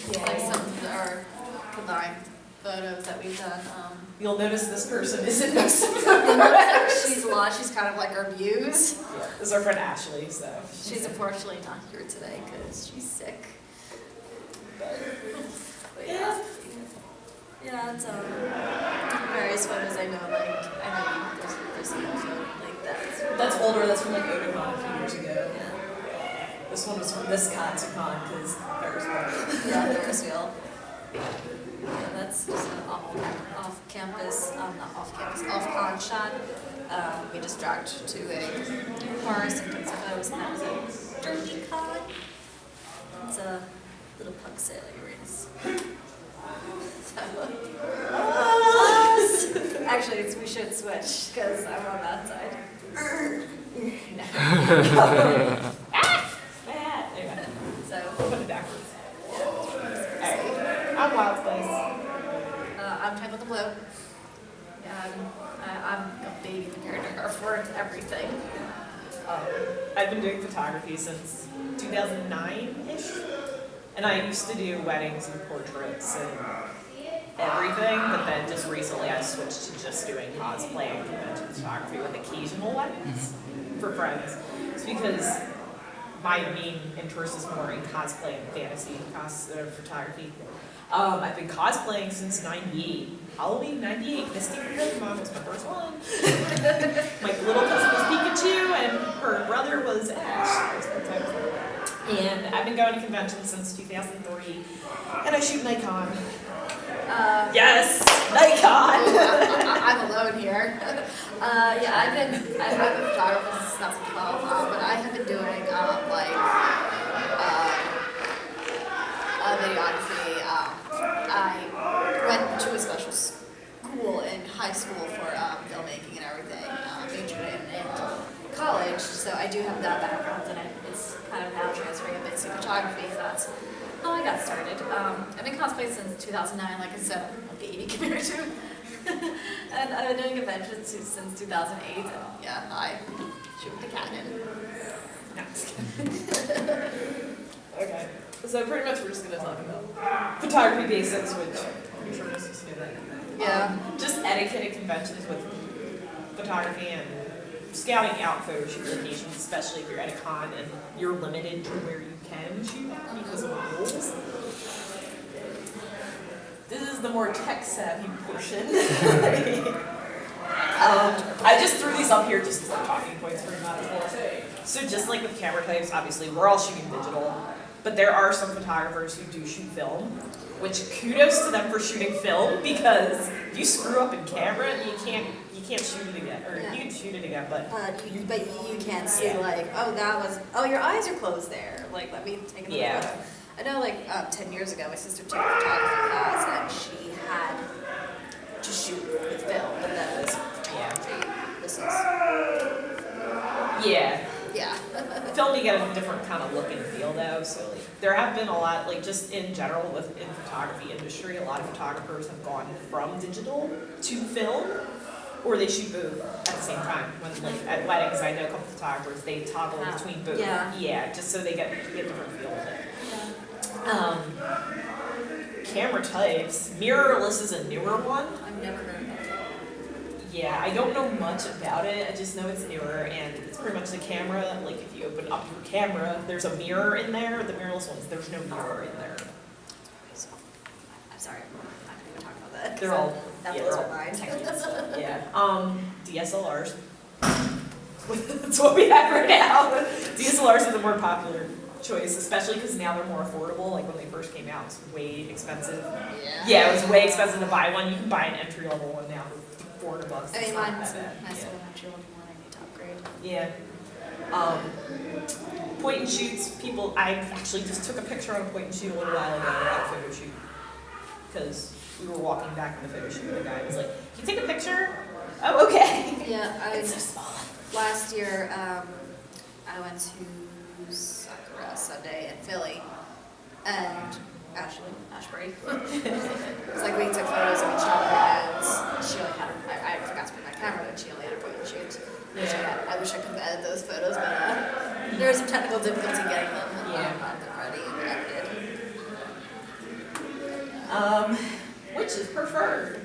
It's like some of our combined photos that we've done. You'll notice this person isn't next to She's lost. She's kind of like our muse. Yeah, this is our friend Ashley, so. She's unfortunately not here today because she's sick. But yeah. Yeah, it's various photos I know, like, I know there's also, like, That's older, that's from like Otakon a few years ago. Yeah. This one was from this con to con, because Ferris wheel. Yeah, Ferris wheel. Yeah, that's just an off-campus, not off-campus, off-con shot. We just dragged to a forest and took some photos, and that was a derby con. It's a little pug sailors. Actually, we should switch because I'm on that side. Anyway, So we'll put it backwards. Alright, I'm WildSpice. I'm TangeledInBlue. Yeah, I'm a baby compared to her for everything. I've been doing photography since 2009-ish, and I used to do weddings and portraits and everything, but then just recently I switched to just doing cosplay and convention photography with occasional weddings for friends. It's because my main interest is more in cosplay and fantasy photography. I've been cosplaying since '98. Halloween '98, Misty from Pokemon was my first one. My little cousin was Pikachu, and her brother was Ash. And I've been going to conventions since 2003, and I shoot Nikon. Yes, Nikon! I'm alone here. Yeah, I've been a photographer since 2012, but I have been doing videography. I went to a special school in high school for filmmaking and everything, majored in college, so I do have that background, and it's kind of now transferring a bit to photography, so that's how I got started. I've been cosplaying since 2009, like I said, I'm a baby compared to and I've been doing conventions since 2008, and yeah, I shoot the cannon. No, just kidding. Okay, so pretty much we're just going to talk about photography basics, which I'm sure most of us knew that. Yeah. Just etiquette at conventions with photography and scouting out photo shoot locations, especially if you're at a con and you're limited to where you can shoot because of the rules. This is the more tech-savvy portion. I just threw these up here just as like talking points for not as well. So just like with camera types, obviously we're all shooting digital, but there are some photographers who do shoot film, which kudos to them for shooting film, because if you screw up in camera, you can't shoot it again, or Yeah. you can shoot it again, but you can't see like, oh, your eyes are closed there. Like, let me take another photo. I know, like 10 years ago, my sister took a photography class, and she had to shoot with film, but that was photography. This is yeah. film you get a different kind of look and feel though. So like there have been a lot, like just in general within photography industry, a lot of photographers have gone from digital to film, or they shoot both at the same time. When like at weddings, I know a couple photographers, they toggle between both. Yeah. Just so they get a different feel of it. Camera types. Mirrorless is a newer one. I've never heard of that. Yeah, I don't know much about it. I just know it's newer, and it's pretty much the camera. Like if you open up your camera, there's a mirror in there. The mirrorless ones, there's no mirror in there. I'm sorry, I'm not going to talk about that. They're all that yeah, blows they're my all mind. techie and stuff. Yeah. DSLRs. That's what we have right now. DSLRs are the more popular choice, especially because now they're more affordable. Like when they first came out, it was way expensive. Yeah, it was way expensive to buy one. You can buy an entry-level one now for $400. I mean, mine's still an entry level one. I need to upgrade. Yeah. Point and shoots. People, I actually just took a picture on a point and shoot a little while ago at a photo shoot because we were walking back in the photo shoot and the guy was like, "Can you take a picture?" Oh, okay. Yeah, It's so small. last year I went to Sakura Sunday in Philly, and Ashbury. It's like we took photos of each other, and she only had I forgot to bring my camera, and she only had a point and shoot. Yeah. I wish I could have edited those photos, but there was some technical difficulty getting them ready and edited. Which is preferred?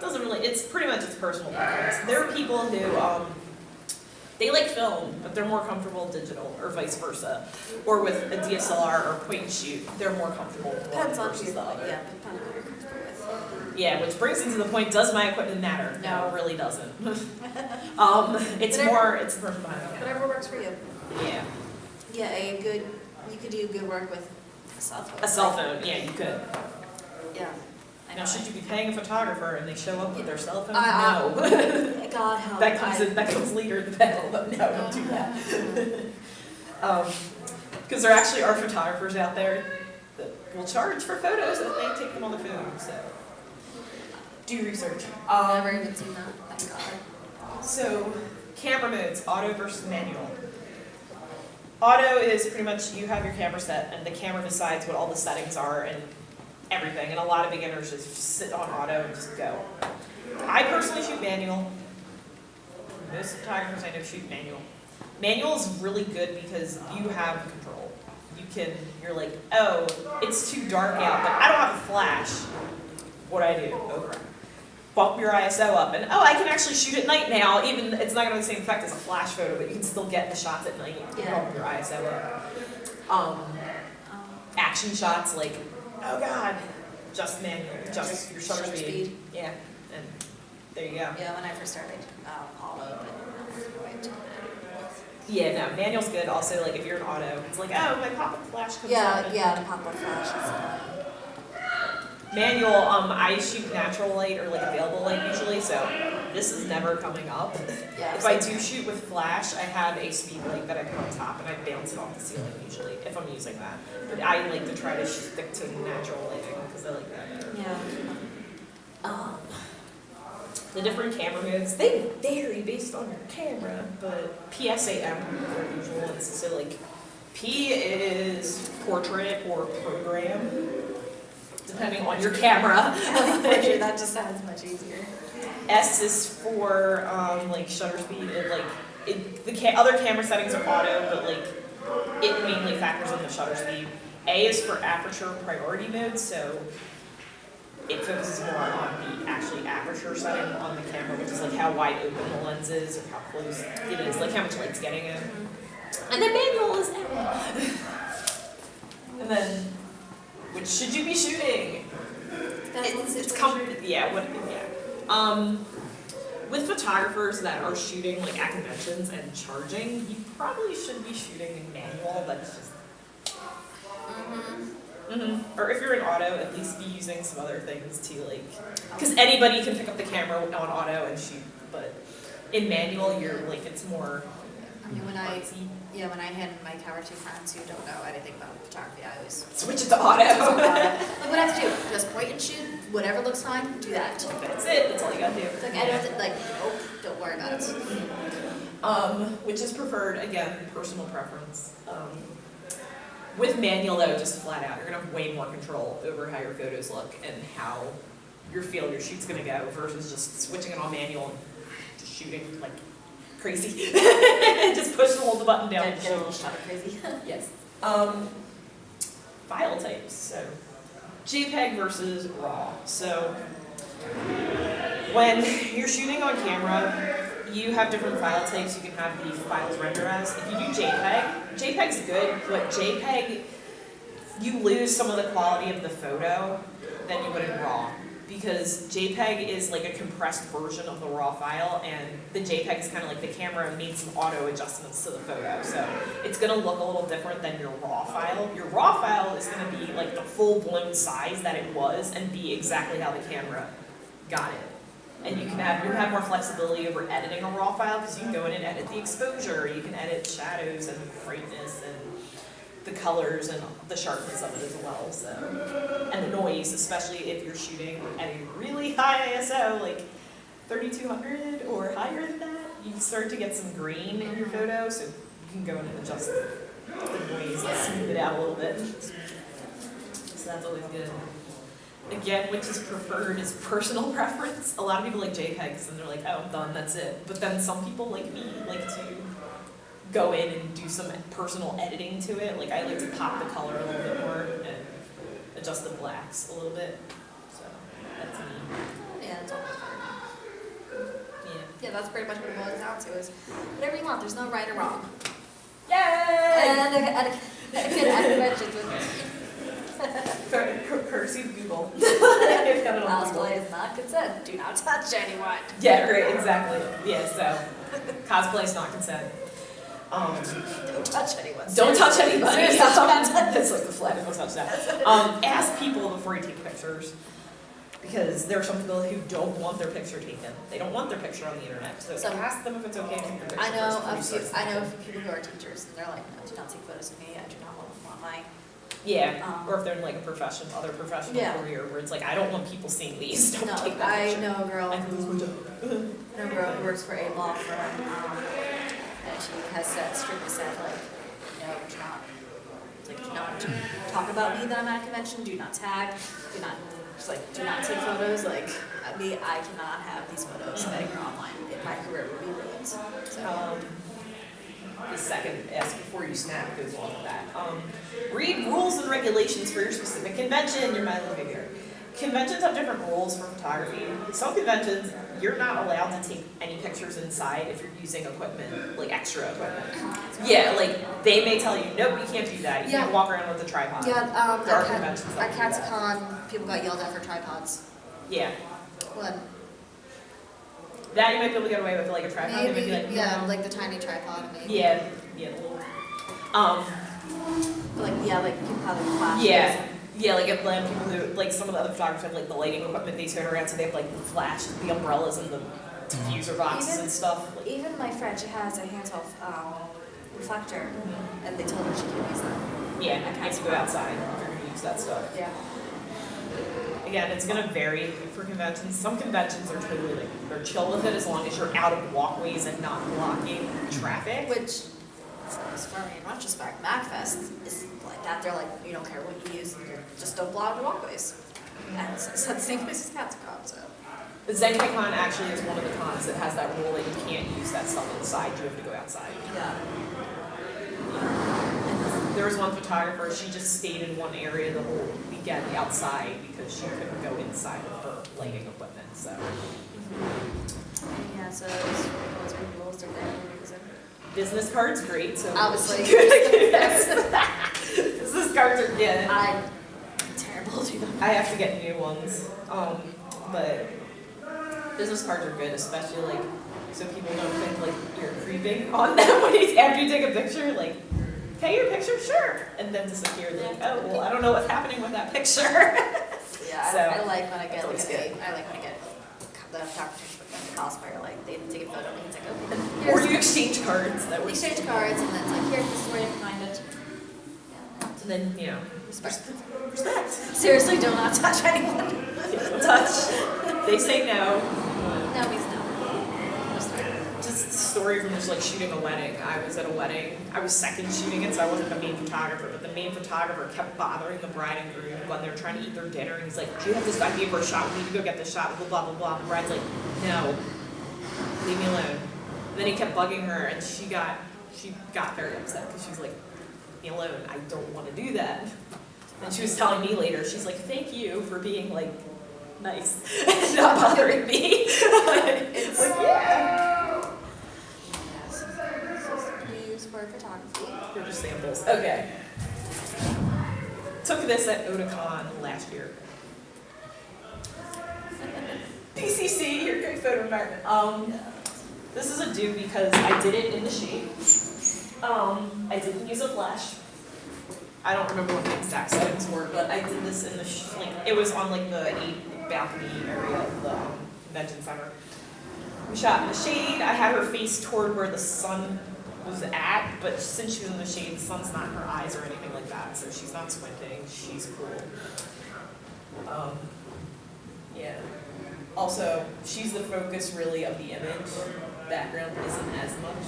Doesn't really, it's pretty much its personal preference. There are people who, they like film, but they're more comfortable digital, or vice versa. Or with a DSLR or point and shoot, they're more comfortable with one Depends on versus who, the other. yeah, depends on who you're comfortable with. Yeah, which brings me to the point, does my equipment matter? No, it really doesn't. It's Whatever. more, it's the person behind the camera. Whatever works for you. Yeah. Yeah, you could do good work with a cell phone. A cell phone, yeah, you could. Yeah. I Now, know. should you be paying a photographer and they show up with their cell phone? No. No. God help. That comes later in the battle, but no, don't do that. Because there actually are photographers out there that will charge for photos and they take them on the phone, so do your research. I've never even seen that, thank God. So, camera modes, auto versus manual. Auto is pretty much you have your camera set and the camera decides what all the settings are and everything, and a lot of beginners just sit on auto and just go. I personally shoot manual. Most photographers I know shoot manual. Manual is really good because you have control. You're like, oh, it's too dark out, but I don't have a flash. What do? Over. Bump your ISO up, and oh, I can actually shoot at night now. Even it's not going to have the same effect as a flash photo, but you can still get the shots at night. Yeah. Bump your ISO up. Action shots like, oh god, just manual, just your shutter speed. Yeah, and there you go. Yeah, when I first started, auto, but wait. Yeah, no, manual's good. Also, like if you're an auto, it's like, oh, my pop-up flash comes up. Yeah, the pop-up flash. Manual, I shoot natural light or like available light usually, so this is never coming up. Yeah. If I do shoot with flash, I have a speed light that I put on top and I bounce it off the ceiling usually, if I'm using that. But I like to try to stick to natural lighting because I like that better. Yeah. The different camera modes, they vary based on your camera, but PSAM are the usual ones. So like, P is portrait or program, depending on your camera. Portrait, that just sounds much easier. S is for like shutter speed, and like other camera settings are auto, but like it mainly factors in the shutter speed. A is for aperture priority mode, so it focuses more on the actually aperture setting on the camera, which is like how wide open the lens is or how close it is, like how much light's getting in. And then manual is and then, which should you be shooting? With photographers that are shooting like at conventions and charging, you probably should be shooting in manual. That's just. Or if you're in auto, at least be using some other things too, like, because anybody can pick up the camera on auto and shoot, but in manual, you're like, it's more. I mean, when I hand my camera to friends who don't know anything about photography, I always Switch it to auto. Like, what I have to do, just point and shoot, whatever looks fine, do that. That's it, that's all you gotta do. It's like, I don't, nope, don't worry about it. Which is preferred, again, personal preference. With manual though, just flat out, you're gonna have way more control over how your photos look and how your shoot's gonna go versus just switching it on manual and just shooting like crazy. Just push and hold the button down. Get a little shot of crazy. Yes. File types, so JPEG versus RAW. So when you're shooting on camera, you have different file types you can have the files render as. If you do JPEG's good, but JPEG, you lose some of the quality of the photo than you would in RAW. Because JPEG is like a compressed version of the RAW file, and the JPEG is kind of like the camera made some auto adjustments to the photo. So it's gonna look a little different than your RAW file. Your RAW file is gonna be like the full-blown size that it was and be exactly how the camera got it. And you have more flexibility over editing a RAW file because you can go in and edit the exposure, you can edit shadows and brightness and the colors and the sharpness of it as well. So, and the noise, especially if you're shooting at a really high ISO, like 3200 or higher than that, you start to get some grain in your photo, so you can go in and adjust the noise and smooth it out a little bit. So that's always good. Again, which is preferred is personal preference. A lot of people like JPEGs and they're like, oh, I'm done, that's it. But then some people like me like to go in and do some personal editing to it. Like I like to pop the color a little bit more and adjust the blacks a little bit. So that's me. Yeah, it's all fair. Yeah. Yeah, that's pretty much what it boils down to is whatever you want. There's no right or wrong. Yay! And at conventions with Courtesy of Google. cosplay is not consent. Do not touch anyone. Yeah, right, exactly. Yeah, so cosplay is not consent. Don't touch anyone. Don't touch anybody. Seriously, don't touch. That's like the flag. Don't touch that. Ask people before you take pictures, because there are some people who don't want their picture taken. They don't want their picture on the internet. So ask them if it's okay to take their picture. I know first a before you few. start I know a sending few people who are teachers, and they're like, no, do not take photos of me. I do not want my. them. Yeah, or if they're in like a other professional Yeah. career where it's like, I don't want people seeing these. Don't No, take that I picture. know a girl I think who. this I know a girl who works for a law firm, and she has strictly said, like, no, do not talk about me that I'm at a convention, do not tag, do not take photos, like, I cannot have these photos anywhere online, my career would be ruined, so. The second ask before you snap goes along with that. Read rules and regulations for your specific convention, your medal figure. Conventions have different rules for photography. Some conventions, you're not allowed to take any pictures inside if you're using equipment, like extra equipment. Yeah, like they may tell you, nope, you can't do that. You can't walk around with a tripod. Yeah, There are conventions that at do that. CatsCon, people got yelled at for tripods. Yeah. What? That you might be able to get away with, like a tripod. They might Maybe, be like, yeah, no. like the tiny tripod, maybe. Yeah, the little. Like people have like flashes. Yeah, like at Blend, people who, like some of the other photographers have like the lighting equipment they turn around, so they have like the flash, the umbrellas and the diffuser boxes and stuff. Like, Even my friend, she has a handheld reflector, and they told her she can't use that. yeah, you have to go outside if you're going to use that stuff. Yeah. Again, it's going to vary for conventions. Some conventions are totally like, they're chill with it as long as you're out of walkways and not blocking traffic. Which, for me, in retrospect, MacFest is like that. They're like, you don't care what you use, just don't block the walkways. And so it's the same place as CatsCon, so. NJIT actually is one of the cons that has that rule that you can't use that stuff inside, you have to go outside. Yeah. There was one photographer, she just stayed in one area the whole weekend outside because she couldn't go inside of her lighting equipment, so. Yeah, so those rules are there for a reason. Business cards, great, so. Obviously. Business cards are good. I'm terrible to them. I have to get new ones, but business cards are good, especially like, so people don't think like you're creeping on them after you take a picture, like, okay, your picture, sure, and then disappear, like, oh, well, I don't know what's happening with that picture. Yeah, So, I like when I get that's like always good. I like when I get the photographer with the cosplayer, like they take a photo and it's like, oh, Or here's you exchange cards, that we was, exchange cards and then it's like, here, this is where you can find it. and then, you know, Respect. respect. Seriously, do not touch anyone. Don't touch. They say no. No means no. Just a story from just like shooting a wedding. I was at a wedding. I was second shooting it, so I wasn't the main photographer. But the main photographer kept bothering the bride and groom when they're trying to eat their dinner. And he's like, "Do you have this idea for a shot? We need to go get this shot." Blah blah blah blah. And the bride's like, "No, leave me alone." And then he kept bugging her, and she got very upset because she's like, "Leave me alone. I don't want to do that." And she was telling me later, she's like, "Thank you for being like nice and not bothering me." It's like, yeah. Yes. Use for photography. They're just samples. Okay. Took this at Otakon last year. DCC, your great photo environment. This is a do because I did it in the shade. I didn't use a flash. I don't remember what the exact settings were, but I did this in the it was on like the 8 balcony area of the convention center. We shot in the shade. I had her face toward where the sun was at, but since she was in the shade, the sun's not in her eyes or anything like that, so she's not squinting. She's cool. Yeah. Also, she's the focus really of the image. Background isn't as much.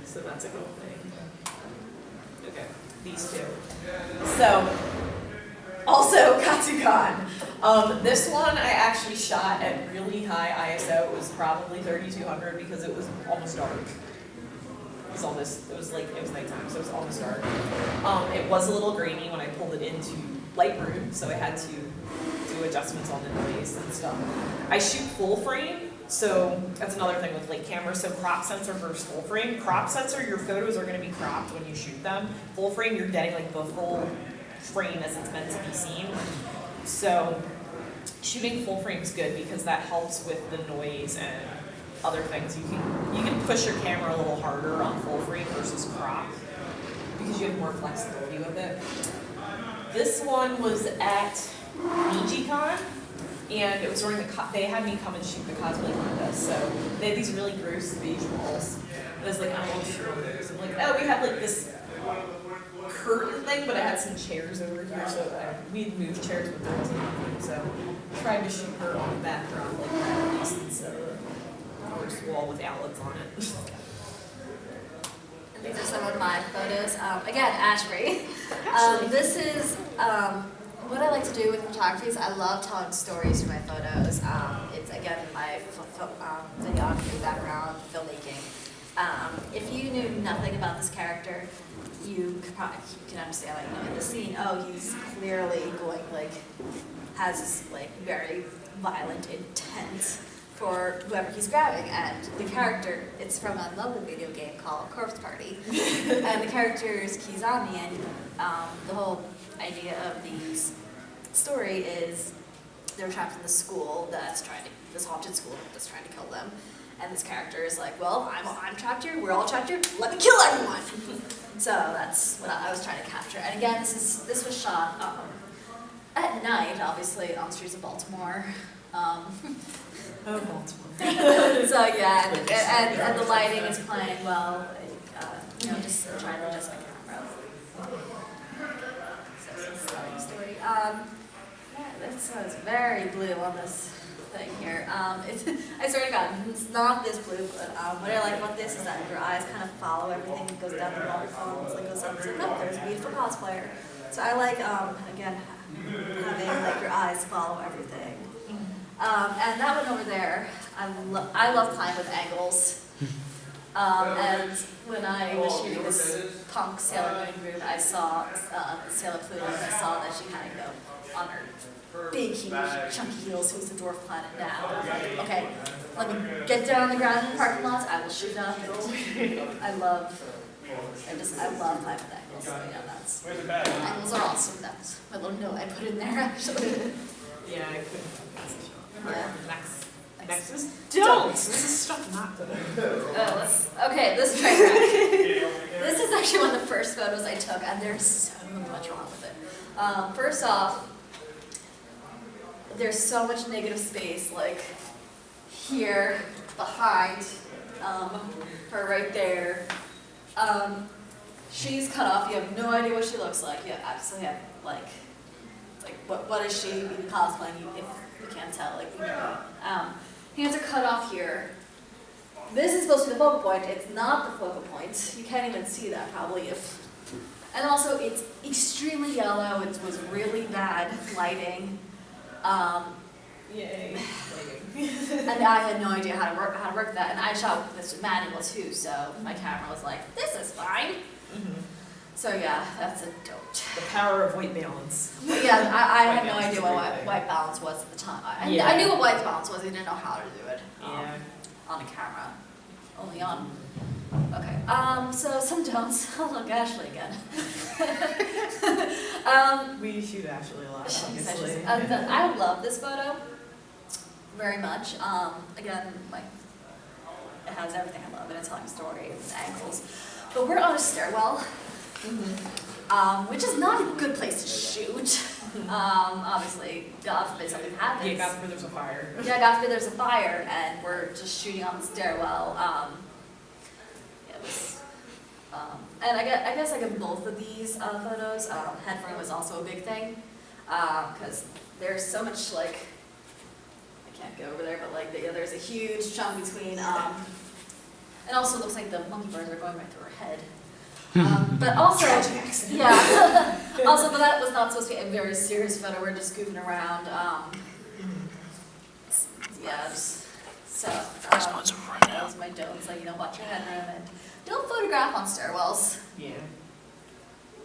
So that's a good thing. Okay, these two. So, also Katsukan. This one I actually shot at really high ISO. It was probably 3200 because it was almost dark. It was nighttime, so it was almost dark. It was a little grainy when I pulled it into Lightroom, so I had to do adjustments on the noise and stuff. I shoot full frame, so that's another thing with like cameras. So crop sensor versus full frame. Crop sensor, your photos are going to be cropped when you shoot them. Full frame, you're getting like the full frame as it's meant to be seen. So shooting full frame is good because that helps with the noise and other things. You can push your camera a little harder on full frame versus crop because you have more flexibility with it. This one was at NJIT, and it was during they had me come and shoot the cosplay contest. So they had these really gross visuals. And I was like, I won't shoot on those. I'm like, oh, we had like this curtain thing, but I had some chairs over here, so we'd moved chairs with those and everything. So I tried to shoot her on the background like that at least instead of a first wall with outlets on it. These are some of my photos. Again, Ashbury. This is what I like to do with photography is I love telling stories through my photos. It's again my videography background, filmmaking. If you knew nothing about this character, you can understand like in the scene. Oh, he's clearly going has this very violent intent for whoever he's grabbing, and the character, it's from a lovely video game called Corpse Party, and the character is Kizami, and the whole idea of the story is they're trapped in this school this haunted school that's trying to kill them, and this character is like, well, I'm trapped here, we're all trapped here, let me kill everyone! So that's what I was trying to capture, and again, this was shot at night, obviously, on the streets of Baltimore. Oh, Baltimore. So yeah, and the lighting is playing well. Just trying to adjust my camera. So it's a stunning story. Yeah, this is very blue on this thing here. I swear to God, it's not this blue, but what I like about this is that your eyes kind of follow everything that goes down the waterfall. It's like goes up. It's like, oh, there's a beautiful cosplayer. So I like again having your eyes follow everything. And that one over there, I love playing with angles. And when I was shooting this punk Sailor Moon group, I saw Sailor Pluto, and I saw that she kind of go on her big, huge, chunky heels, who's the dwarf planet now. And I was like, okay, let me get down on the ground in the parking lots, I will shoot up. I love playing with angles. So yeah, angles are awesome. That's my little note I put in there actually. Yeah, I couldn't. Yeah. Next is don't. This is stuff not to do. Okay, this train wreck. This is actually one of the first photos I took, and there's so much wrong with it. First off, there's so much negative space, like here, behind her right there. She's cut off. You have no idea what she looks like. You absolutely have what is she even cosplaying? If you can't tell, hands are cut off here. This is supposed to be the focal point. It's not the focal point. You can't even see that probably and also it's extremely yellow. It was really bad lighting. Yay. And I had no idea how to work that. And I shot with this manual too, so my camera was like, this is fine. Mm-hmm. So yeah, that's a don't. The power of white balance. But yeah, I had no idea what white balance was at the time. I knew what white balance was, I didn't know how to do it on a camera. Only on. Okay, so some don'ts. I'll look Ashley again. We shoot Ashley a lot, obviously. I love this photo very much. Again, it has everything I love, and it's telling a story, it's angles. But we're on a stairwell. Which is not a good place to shoot. Obviously, God forbid something happens. Yeah, God forbid there's a fire. Yeah, God forbid there's a fire, and we're just shooting on the stairwell. It was, and I guess in both of these photos, headroom was also a big thing, because there's so much I can't go over there, but there's a huge chunk between, and also it looks like the monkey bars are going right through her head. But also, yeah. Also, but that was not supposed to be a very serious photo. We're just goofing around. Yeah. So that was my don'ts. Watch your headroom and don't photograph on stairwells. Yeah.